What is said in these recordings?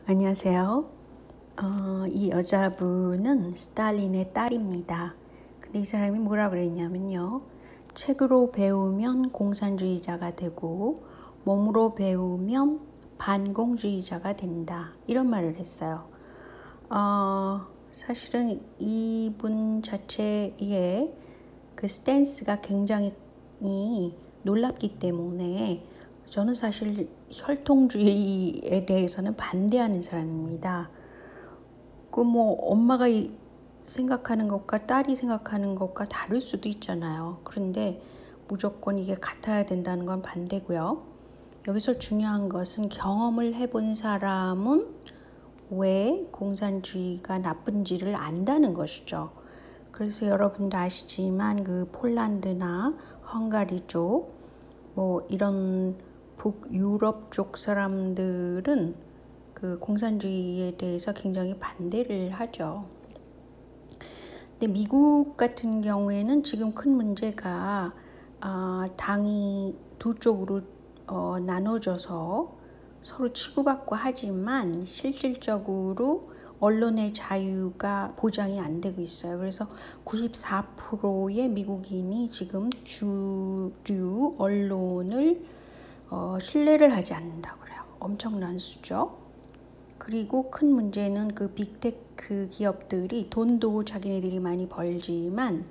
안녕하세요. 이 여자분은 스탈린의 딸입니다. 근데 이 사람이 뭐라 그랬냐면요. 책으로 배우면 공산주의자가 되고 몸으로 배우면 반공주의자가 된다. 이런 말을 했어요. 사실은 이분 자체의 그 스탠스가 굉장히 놀랍기 때문에 저는 사실 혈통주의에 대해서는 반대하는 사람입니다. 그 뭐 엄마가 생각하는 것과 딸이 생각하는 것과 다를 수도 있잖아요. 그런데 무조건 이게 같아야 된다는 건 반대고요. 여기서 중요한 것은 경험을 해본 사람은 왜 공산주의가 나쁜지를 안다는 것이죠. 그래서 여러분도 아시지만 그 폴란드나 헝가리 쪽, 뭐 이런 북유럽 쪽 사람들은 그 공산주의에 대해서 굉장히 반대를 하죠. 근데 미국 같은 경우에는 지금 큰 문제가 당이 두 쪽으로 나눠져서 서로 치고받고 하지만 실질적으로 언론의 자유가 보장이 안 되고 있어요. 그래서 94%의 미국인이 지금 주류 언론을 신뢰를 하지 않는다고 그래요. 엄청난 수죠. 그리고 큰 문제는 그 빅테크 기업들이 돈도 자기네들이 많이 벌지만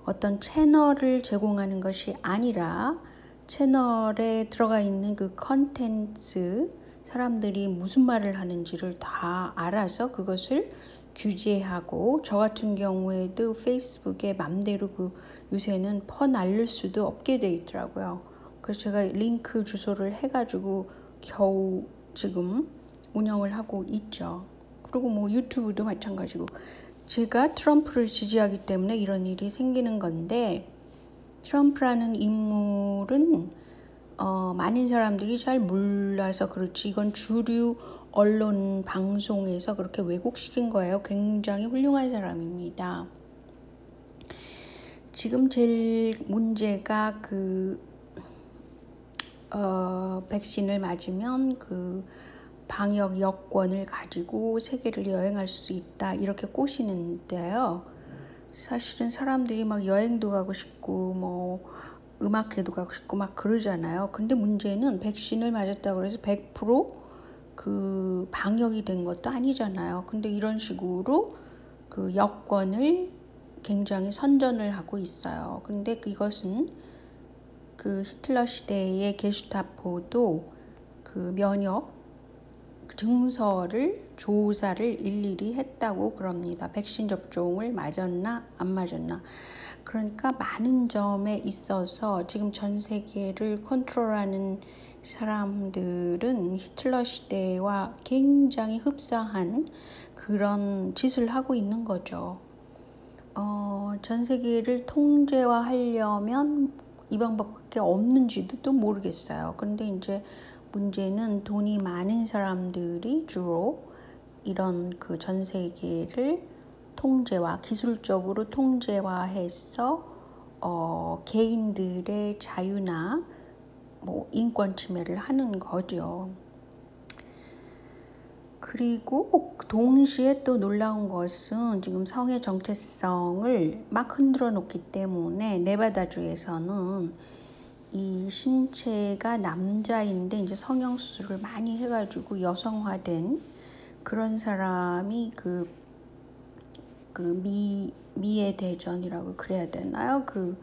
어떤 채널을 제공하는 것이 아니라 채널에 들어가 있는 그 컨텐츠, 사람들이 무슨 말을 하는지를 다 알아서 그것을 규제하고, 저 같은 경우에도 페이스북에 맘대로 요새는 퍼날릴 수도 없게 돼 있더라고요. 그래서 제가 링크 주소를 해가지고 겨우 지금 운영을 하고 있죠. 그리고 뭐 유튜브도 마찬가지고, 제가 트럼프를 지지하기 때문에 이런 일이 생기는 건데, 트럼프라는 인물은 많은 사람들이 잘 몰라서 그렇지 이건 주류 언론 방송에서 그렇게 왜곡시킨 거예요. 굉장히 훌륭한 사람입니다. 지금 제일 문제가 백신을 맞으면 그 방역 여권을 가지고 세계를 여행할 수 있다 이렇게 꼬시는데요. 사실은 사람들이 막 여행도 가고 싶고 뭐 음악회도 가고 싶고 막 그러잖아요. 근데 문제는 백신을 맞았다고 해서 100% 방역이 된 것도 아니잖아요. 근데 이런 식으로 그 여권을 굉장히 선전을 하고 있어요. 근데 이것은 그 히틀러 시대의 게슈타포도 그 면역 증서를 조사를 일일이 했다고 그럽니다. 백신 접종을 맞았나 안 맞았나. 그러니까 많은 점에 있어서 지금 전 세계를 컨트롤하는 사람들은 히틀러 시대와 굉장히 흡사한 그런 짓을 하고 있는 거죠. 전 세계를 통제화하려면 이 방법밖에 없는지도 또 모르겠어요. 근데 이제 문제는 돈이 많은 사람들이 주로 이런 그 전 세계를 기술적으로 통제화해서 개인들의 자유나 뭐 인권 침해를 하는 거죠. 그리고 동시에 또 놀라운 것은 지금 성의 정체성을 막 흔들어 놓기 때문에 네바다주에서는 이 신체가 남자인데 이제 성형수술을 많이 해가지고 여성화된 그런 사람이 미의 대전이라고 그래야 되나요? 그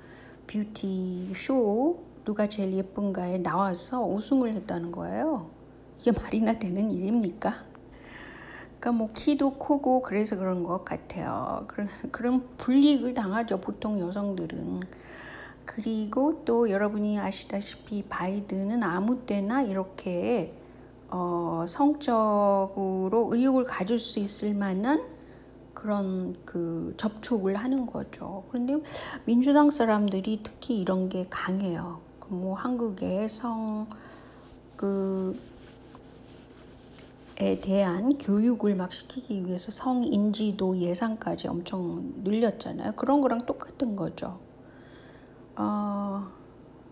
뷰티 쇼 누가 제일 예쁜가에 나와서 우승을 했다는 거예요. 이게 말이나 되는 일입니까? 그러니까 뭐 키도 크고 그래서 그런 것 같아요. 그런 불이익을 당하죠, 보통 여성들은. 그리고 또 여러분이 아시다시피 바이든은 아무 때나 이렇게 성적으로 의욕을 가질 수 있을 만한 그런 그 접촉을 하는 거죠. 그런데 민주당 사람들이 특히 이런 게 강해요. 뭐 한국의 에 대한 교육을 막 시키기 위해서 성인지도 예산까지 엄청 늘렸잖아요. 그런 거랑 똑같은 거죠.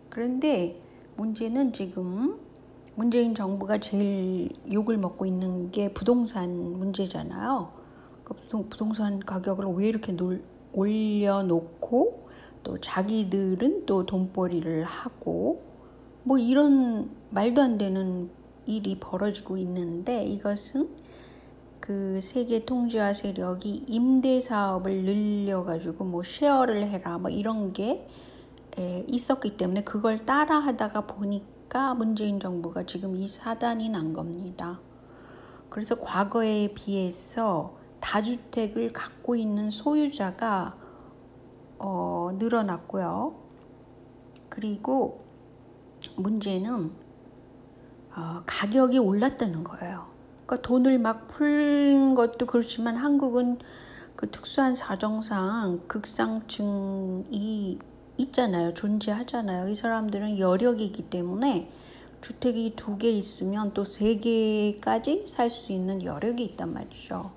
그런데 문제는 지금 문재인 정부가 제일 욕을 먹고 있는 게 부동산 문제잖아요. 부동산 가격을 왜 이렇게 올려놓고 또 자기들은 또 돈벌이를 하고 뭐 이런 말도 안 되는 일이 벌어지고 있는데, 이것은 그 세계 통제와 세력이 임대 사업을 늘려가지고 뭐 쉐어를 해라 뭐 이런 게 있었기 때문에 그걸 따라 하다가 보니까 문재인 정부가 지금 이 사단이 난 겁니다. 그래서 과거에 비해서 다주택을 갖고 있는 소유자가 늘어났고요. 그리고 문제는 가격이 올랐다는 거예요. 그러니까 돈을 막 풀는 것도 그렇지만 한국은 그 특수한 사정상 극상층이 있잖아요. 존재하잖아요. 이 사람들은 여력이기 때문에 주택이 2개 있으면 또 3개까지 살 수 있는 여력이 있단 말이죠.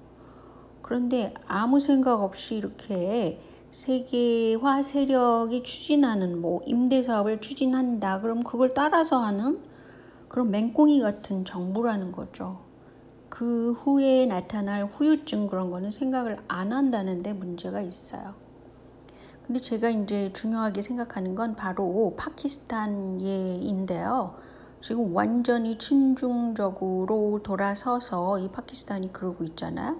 그런데 아무 생각 없이 이렇게 세계화 세력이 추진하는 뭐 임대사업을 추진한다. 그럼 그걸 따라서 하는 그런 맹꽁이 같은 정부라는 거죠. 그 후에 나타날 후유증 그런 거는 생각을 안 한다는데 문제가 있어요. 근데 제가 이제 중요하게 생각하는 건 바로 파키스탄 예인데요. 지금 완전히 친중적으로 돌아서서 이 파키스탄이 그러고 있잖아요.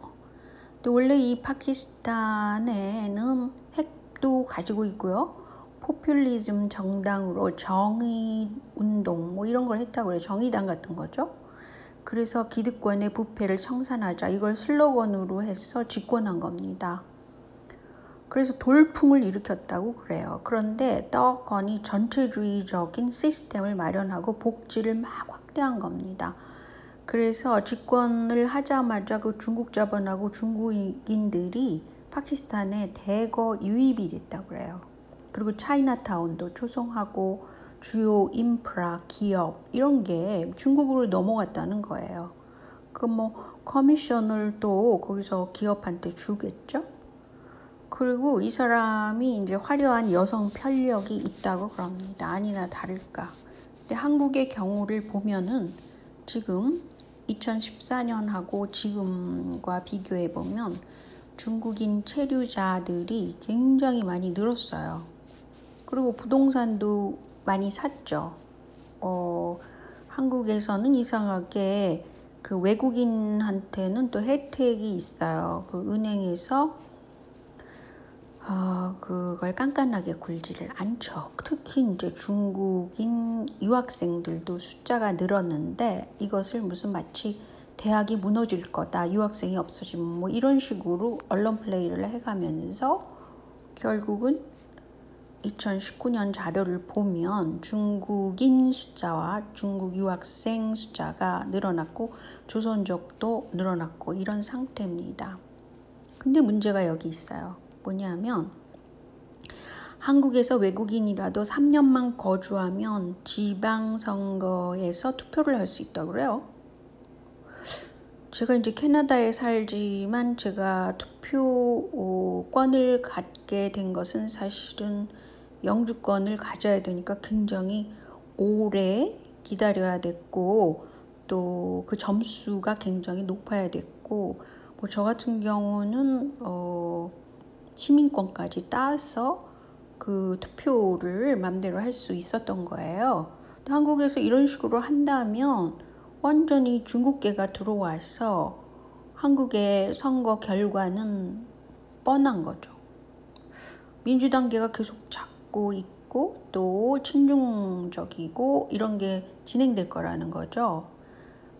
근데 원래 이 파키스탄에는 핵도 가지고 있고요. 포퓰리즘 정당으로 정의운동 뭐 이런 걸 했다고 그래요. 정의당 같은 거죠. 그래서 기득권의 부패를 청산하자 이걸 슬로건으로 해서 집권한 겁니다. 그래서 돌풍을 일으켰다고 그래요. 그런데 떡하니 전체주의적인 시스템을 마련하고 복지를 막 확대한 겁니다. 그래서 집권을 하자마자 그 중국 자본하고 중국인들이 파키스탄에 대거 유입이 됐다고 그래요. 그리고 차이나타운도 조성하고 주요 인프라, 기업 이런 게 중국으로 넘어갔다는 거예요. 그 뭐 커미션을 또 거기서 기업한테 주겠죠? 그리고 이 사람이 이제 화려한 여성 편력이 있다고 그럽니다. 아니나 다를까. 근데 한국의 경우를 보면은 지금 2014년하고 지금과 비교해 보면 중국인 체류자들이 굉장히 많이 늘었어요. 그리고 부동산도 많이 샀죠. 한국에서는 이상하게 그 외국인한테는 또 혜택이 있어요. 그 은행에서 그걸 깐깐하게 굴지를 않죠. 특히 이제 중국인 유학생들도 숫자가 늘었는데 이것을 무슨 마치 대학이 무너질 거다, 유학생이 없어지면 뭐 이런 식으로 언론 플레이를 해가면서 결국은 2019년 자료를 보면 중국인 숫자와 중국 유학생 숫자가 늘어났고 조선족도 늘어났고 이런 상태입니다. 근데 문제가 여기 있어요. 뭐냐면 한국에서 외국인이라도 3년만 거주하면 지방선거에서 투표를 할 수 있다고 그래요. 제가 이제 캐나다에 살지만 제가 투표권을 갖게 된 것은 사실은 영주권을 가져야 되니까 굉장히 오래 기다려야 됐고 또 그 점수가 굉장히 높아야 됐고 뭐 저 같은 경우는 시민권까지 따서 그 투표를 맘대로 할 수 있었던 거예요. 한국에서 이런 식으로 한다면 완전히 중국계가 들어와서 한국의 선거 결과는 뻔한 거죠. 민주당계가 계속 잡고 있고 또 친중적이고 이런 게 진행될 거라는 거죠.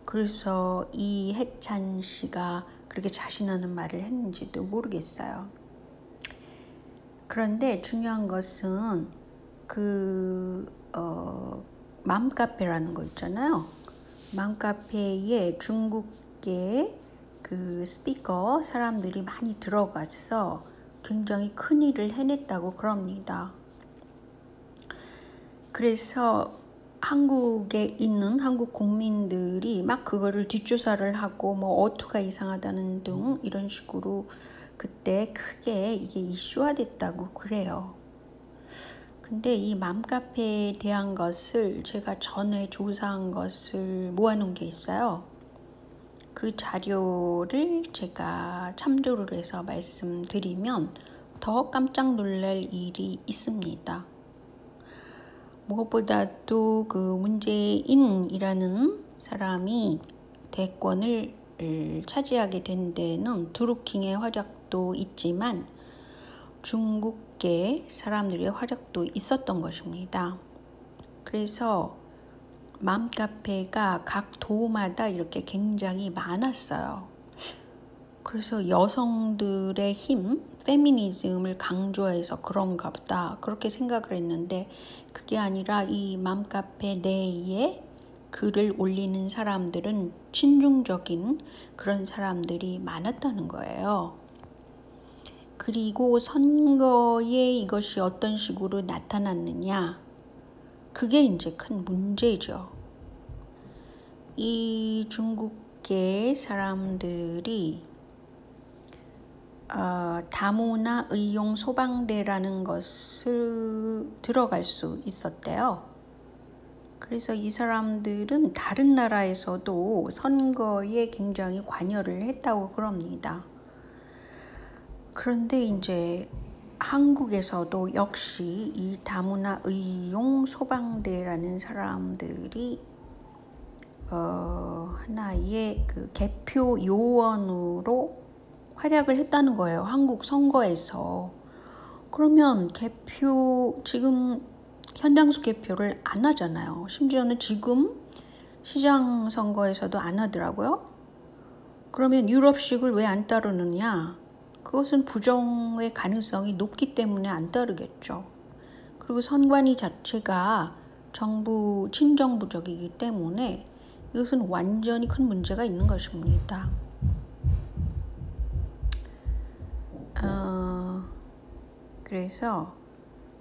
그래서 이 해찬 씨가 그렇게 자신하는 말을 했는지도 모르겠어요. 그런데 중요한 것은 맘카페라는 거 있잖아요. 맘카페에 중국계 그 스피커 사람들이 많이 들어가서 굉장히 큰 일을 해냈다고 그럽니다. 그래서 한국에 있는 한국 국민들이 막 그거를 뒷조사를 하고 뭐 어투가 이상하다는 등 이런 식으로 그때 크게 이게 이슈화됐다고 그래요. 근데 이 맘카페에 대한 것을 제가 전에 조사한 것을 모아놓은 게 있어요. 그 자료를 제가 참조를 해서 말씀드리면 더 깜짝 놀랄 일이 있습니다. 무엇보다도 그 문재인이라는 사람이 대권을 차지하게 된 데는 드루킹의 활약도 있지만 중국계 사람들의 활약도 있었던 것입니다. 그래서 맘카페가 각 도마다 이렇게 굉장히 많았어요. 그래서 여성들의 힘, 페미니즘을 강조해서 그런가 보다 그렇게 생각을 했는데 그게 아니라 이 맘카페 내에 글을 올리는 사람들은 친중적인 그런 사람들이 많았다는 거예요. 그리고 선거에 이것이 어떤 식으로 나타났느냐, 그게 이제 큰 문제죠. 이 중국계 사람들이 다문화 의용 소방대라는 것을 들어갈 수 있었대요. 그래서 이 사람들은 다른 나라에서도 선거에 굉장히 관여를 했다고 그럽니다. 그런데 이제 한국에서도 역시 이 다문화 의용 소방대라는 사람들이 하나의 그 개표 요원으로 활약을 했다는 거예요. 한국 선거에서. 그러면 지금 현장수 개표를 안 하잖아요. 심지어는 지금 시장 선거에서도 안 하더라고요. 그러면 유럽식을 왜 안 따르느냐? 그것은 부정의 가능성이 높기 때문에 안 따르겠죠. 그리고 선관위 자체가 친정부적이기 때문에 이것은 완전히 큰 문제가 있는 것입니다. 그래서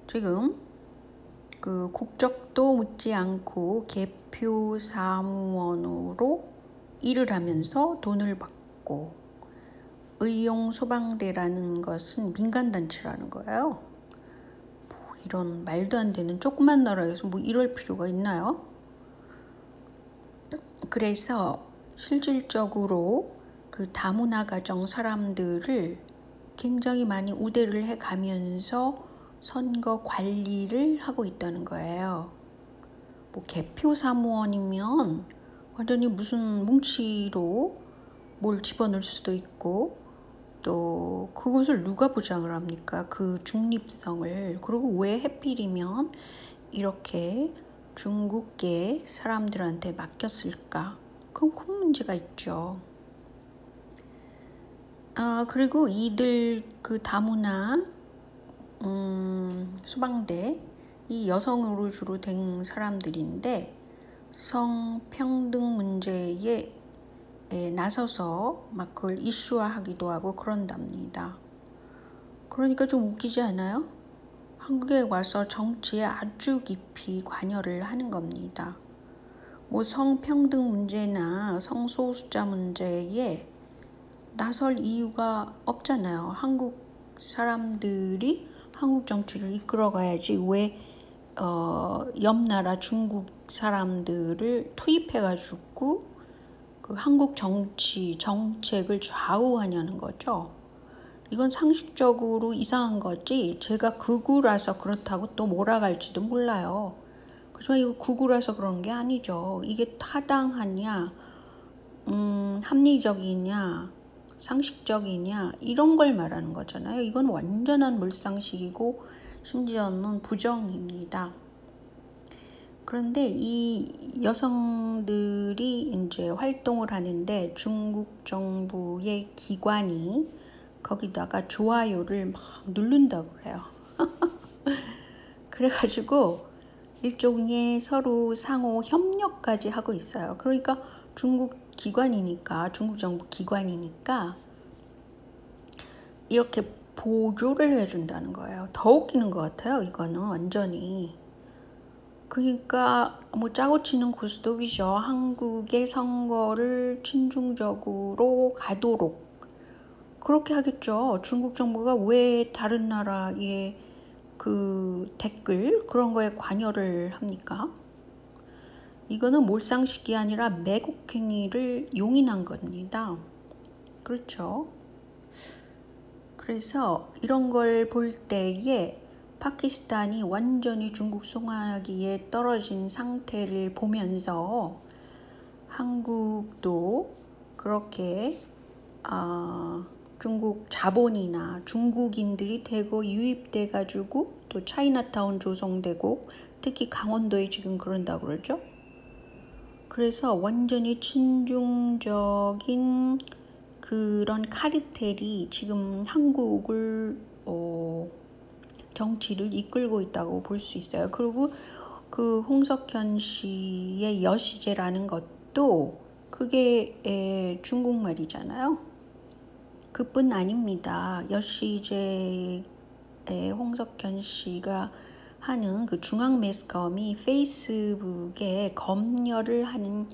지금 그 국적도 묻지 않고 개표 사무원으로 일을 하면서 돈을 받고, 의용 소방대라는 것은 민간단체라는 거예요. 이런 말도 안 되는 조그만 나라에서 이럴 필요가 있나요? 그래서 실질적으로 그 다문화 가정 사람들을 굉장히 많이 우대를 해가면서 선거 관리를 하고 있다는 거예요. 개표 사무원이면 완전히 무슨 뭉치로 뭘 집어넣을 수도 있고, 또 그것을 누가 보장을 합니까? 그 중립성을. 그리고 왜 하필이면 이렇게 중국계 사람들한테 맡겼을까? 그건 큰 문제가 있죠. 그리고 이들 그 다문화 소방대, 이 여성으로 주로 된 사람들인데 성평등 문제에 나서서 막 그걸 이슈화하기도 하고 그런답니다. 그러니까 좀 웃기지 않아요? 한국에 와서 정치에 아주 깊이 관여를 하는 겁니다. 성평등 문제나 성소수자 문제에 나설 이유가 없잖아요. 한국 사람들이 한국 정치를 이끌어가야지 왜 옆 나라 중국 사람들을 투입해가지고 그 한국 정책을 좌우하냐는 거죠. 이건 상식적으로 이상한 거지, 제가 극우라서 그렇다고 또 몰아갈지도 몰라요. 그렇지만 이거 극우라서 그런 게 아니죠. 이게 타당하냐, 합리적이냐, 상식적이냐, 이런 걸 말하는 거잖아요. 이건 완전한 물상식이고 심지어는 부정입니다. 그런데 이 여성들이 이제 활동을 하는데 중국 정부의 기관이 거기다가 좋아요를 막 누른다고 그래요. 그래가지고 일종의 서로 상호 협력까지 하고 있어요. 그러니까 중국 정부 기관이니까 이렇게 보조를 해준다는 거예요. 더 웃기는 것 같아요. 이거는 완전히. 그러니까 짜고 치는 고스톱이죠. 한국의 선거를 친중적으로 가도록 그렇게 하겠죠. 중국 정부가 왜 다른 나라에 그 댓글 그런 거에 관여를 합니까? 이거는 몰상식이 아니라 매국행위를 용인한 겁니다. 그렇죠? 그래서 이런 걸 볼 때에 파키스탄이 완전히 중국 송화기에 떨어진 상태를 보면서 한국도 그렇게 중국 자본이나 중국인들이 대거 유입돼 가지고 또 차이나타운 조성되고 특히 강원도에 지금 그런다고 그러죠. 그래서 완전히 친중적인 그런 카르텔이 지금 한국을 정치를 이끌고 있다고 볼 수 있어요. 그리고 그 홍석현 씨의 여시제라는 것도 그게 중국말이잖아요. 그뿐 아닙니다. 여시제의 홍석현 씨가 하는 그 중앙 매스컴이 페이스북에 검열을 하는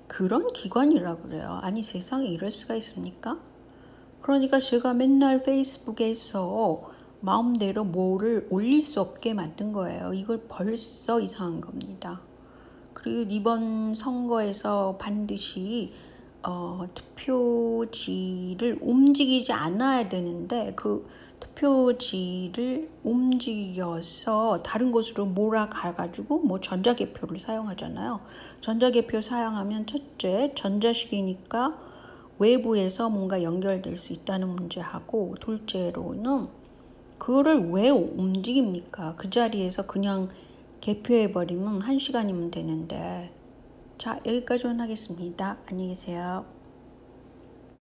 그런 기관이라고 그래요. 아니 세상에 이럴 수가 있습니까? 그러니까 제가 맨날 페이스북에서 마음대로 뭐를 올릴 수 없게 만든 거예요. 이걸 벌써 이상한 겁니다. 그리고 이번 선거에서 반드시 투표지를 움직이지 않아야 되는데 그 투표지를 움직여서 다른 곳으로 몰아가가지고 뭐 전자개표를 사용하잖아요. 전자개표 사용하면 첫째 전자식이니까 외부에서 뭔가 연결될 수 있다는 문제하고 둘째로는 그거를 왜 움직입니까? 그 자리에서 그냥 개표해버리면 1시간이면 되는데. 자, 여기까지만 하겠습니다. 안녕히 계세요.